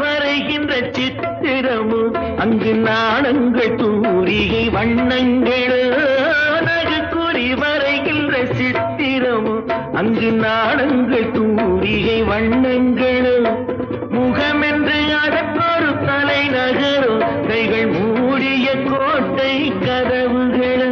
வரைகின்ற சித்திரமும் அங்கு நாணங்கள் தூரிகை வண்ணங்கள் நகக்குறி வரைகின்ற சித்திரமும் அங்கு நாணங்கள் தூரிகை வண்ணங்கள் முகமென்று அதற்கொரு தலைநகரும் கைகள் மூடிய கோட்டை கதவுகள்